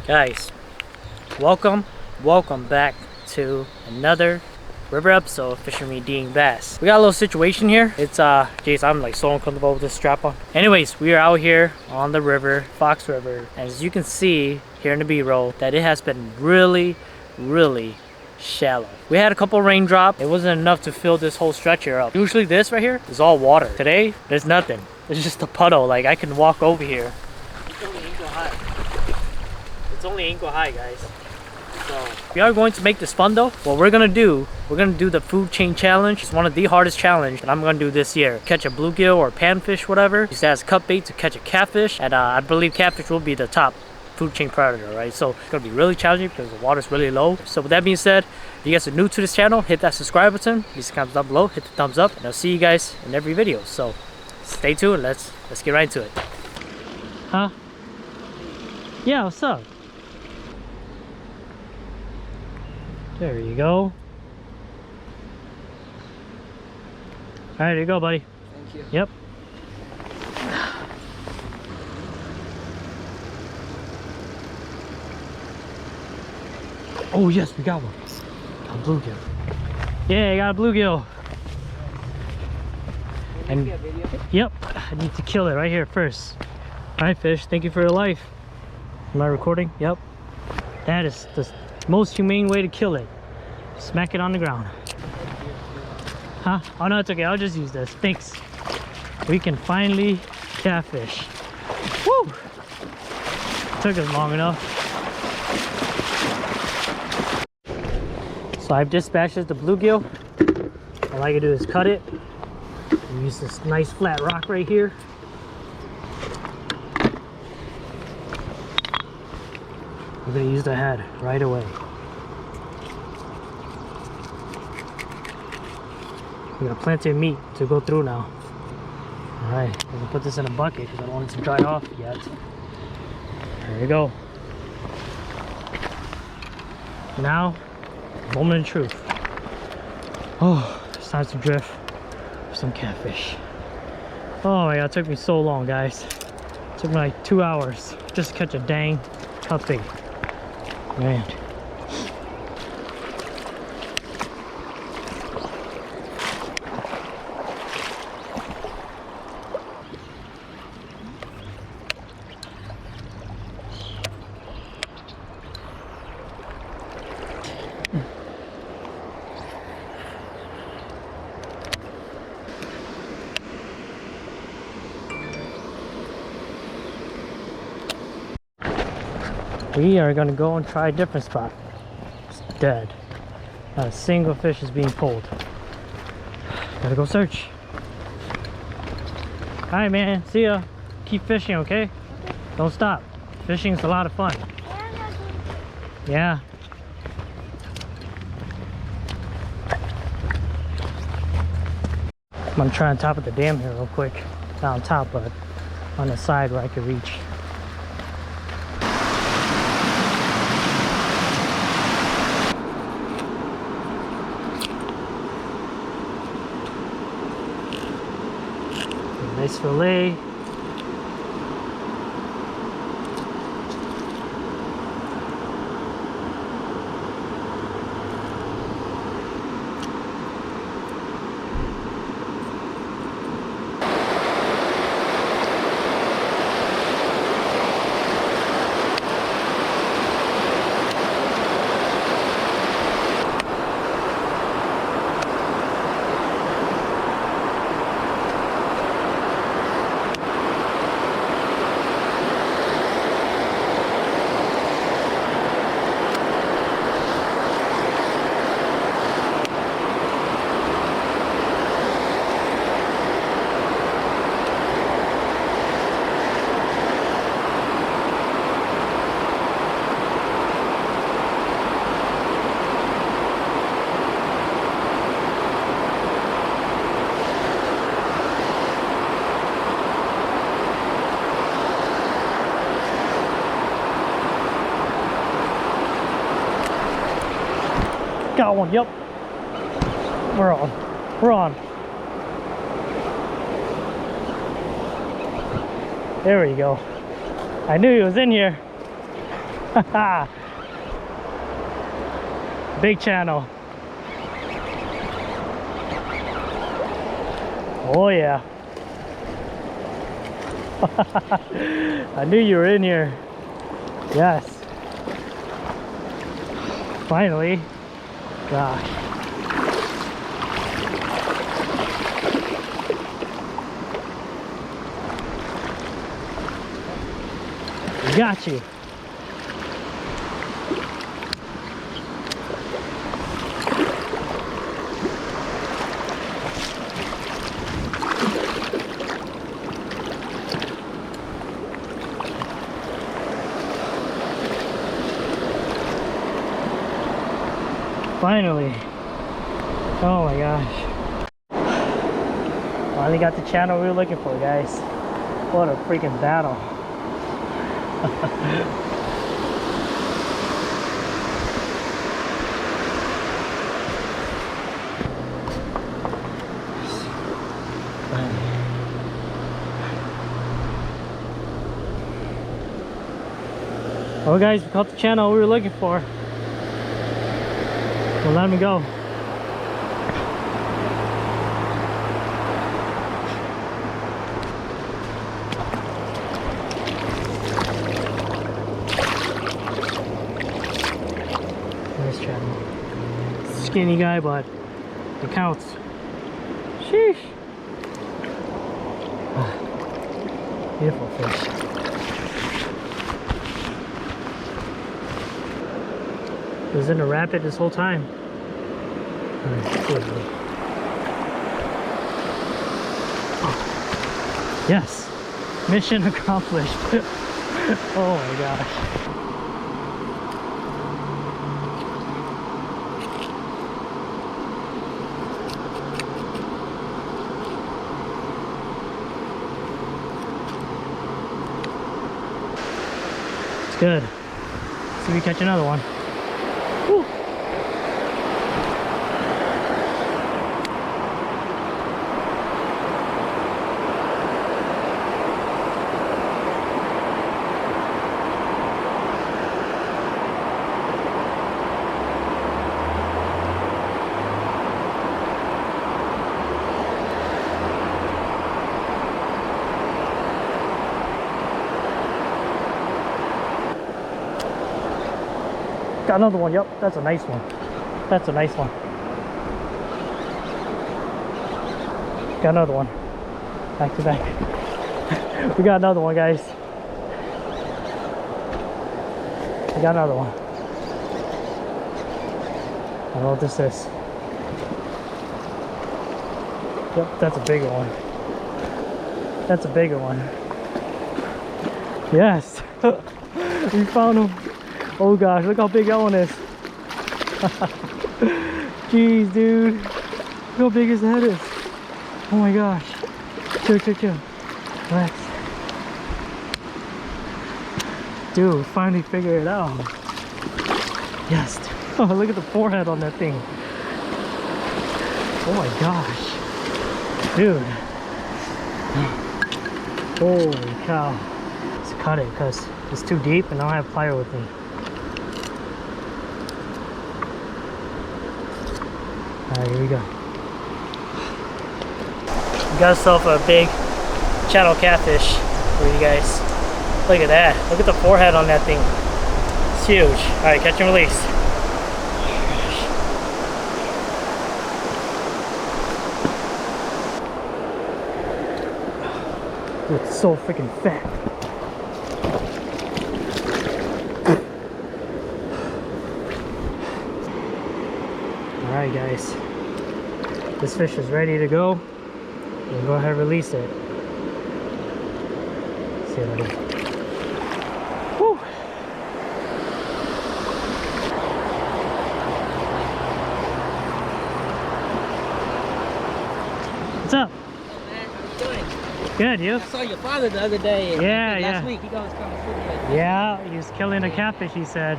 Guys, welcome back to another river episode of Fishing Me DYangBass. We got a little situation here. It's jeez, I'm like so uncomfortable with this strap on. Anyways, we are out here on the river, Fox River, and as you can see here in the B-roll that it has been really shallow. We had a couple raindrops. It wasn't enough to fill this whole stretch here up. Usually this right here is all water. Today there's nothing. It's just a puddle. Like I can walk over here. It's only ankle high. It's only ankle high, guys. So we are going to make this fun though. What we're gonna do the food chain challenge. It's one of the hardest challenges that I'm gonna do this year. Catch a bluegill or panfish, whatever. Use that as cut bait to catch a catfish, and I believe catfish will be the top food chain predator, right? So it's gonna be really challenging because the water's really low. So with that being said, if you guys are new to this channel, hit that subscribe button, leave some comments down below, hit the thumbs up, and I'll see you guys in every video. So stay tuned. Let's get right into it. Huh? Yeah, what's up? There you go. All right, there you go, buddy. Thank you. Yep. Oh yes, we got one. A bluegill. Yeah, I got a bluegill. And yep, I need to kill it right here first. All right, fish. Thank you for your life. Am I recording? Yep. That is the most humane way to kill it. Smack it on the ground. Huh? Oh no, it's okay. I'll just use this. Thanks. We can finally catfish. Woo! Took us long enough. So I've dispatched the bluegill. All I can do is cut it. Use this nice flat rock right here. We're gonna use the head right away. We got plenty of meat to go through now. Alright, we're gonna put this in a bucket because I don't want it to dry off yet. There you go. Now, moment of truth. Oh, it's time to drift for some catfish. Oh my god, it took me so long, guys. It took me like 2 hours just to catch a dang puppy. Man. We are going to go and try a different spot. It's dead. Not a single fish is being pulled. Gotta go search. Alright, man. See ya. Keep fishing, okay? Don't stop. Fishing's a lot of fun. Yeah. I'm gonna try on top of the dam here real quick. Not on top, but on the side where I can reach. Nice fillet. Got one, yep. We're on. We're on. There we go. I knew he was in here. Big channel. Oh yeah. I knew you were in here. Yes. Finally. Gosh. Got you. Finally. Oh my gosh. Finally got the channel we were looking for, guys. What a freaking battle. Oh guys, we caught the channel we were looking for. Well, let me go. Nice channel. Skinny guy, but it counts. Sheesh. Beautiful fish. It was in a rapid this whole time. Oh. Yes, mission accomplished. Oh my gosh. It's good. See if we catch another one. Whew. Got another one. Yep, that's a nice one. That's a nice one. Got another one. Back to back. We got another one, guys. We got another one. I don't know what this is. Yep, that's a bigger one. That's a bigger one. Yes. We found him. Oh gosh, look how big that one is. Jeez, dude. Look how big his head is. Oh my gosh. Chill, chill, chill. Relax. Dude, finally figured it out. Yes. Oh, look at the forehead on that thing. Oh my gosh. Dude. Holy cow. Let's cut it because it's too deep and I don't have plier with me. Alright, here we go. We got ourselves a big channel catfish for you guys. Look at that. Look at the forehead on that thing. It's huge. Alright, catch and release. Dude, it's so freaking fat. Alright guys, this fish is ready to go. We'll go ahead and release it. See what I do. Woo! What's up? Hey man, how you doing? Good, you? I saw your father the other day. Yeah, last week. He was coming through. Yeah, he was killing a catfish, he said.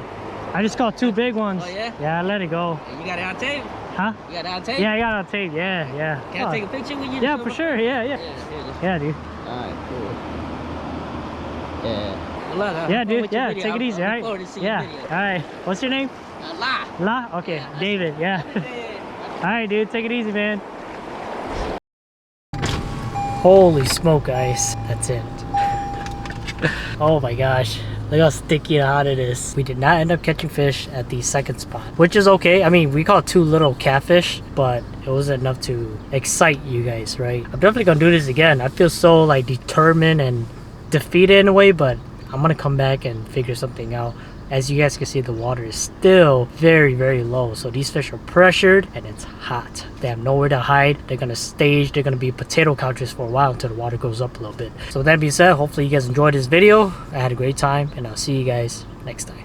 I just caught 2 big ones. Oh yeah? Yeah, I let it go. And you got it on tape? Huh? You got it on tape? Yeah, I got it on tape. Yeah. Can I take a picture with you? Yeah, for sure. Yeah. Yeah, Yeah, dude. alright, cool. Yeah. a lot. Huh? Yeah, Forward dude. to Yeah, video. take it easy, I all look forward right? to seeing Yeah. your video. All right. What's your name? La. La? Okay, Yeah. David. Yeah. All right, dude. Take it easy, man. Holy smoke, guys. That's it. Oh my gosh. Look how sticky and hot it is. We did not end up catching fish at the second spot, which is okay. I mean, we caught 2 little catfish, but it wasn't enough to excite you guys, right? I'm definitely gonna do this again. I feel so like determined and defeated in a way, but I'm gonna come back and figure something out. As you guys can see, the water is still very, very low. So these fish are pressured and it's hot. They have nowhere to hide. They're gonna stage. They're gonna be potato couches for a while until the water goes up a little bit. So with that being said, hopefully you guys enjoyed this video. I had a great time and I'll see you guys next time.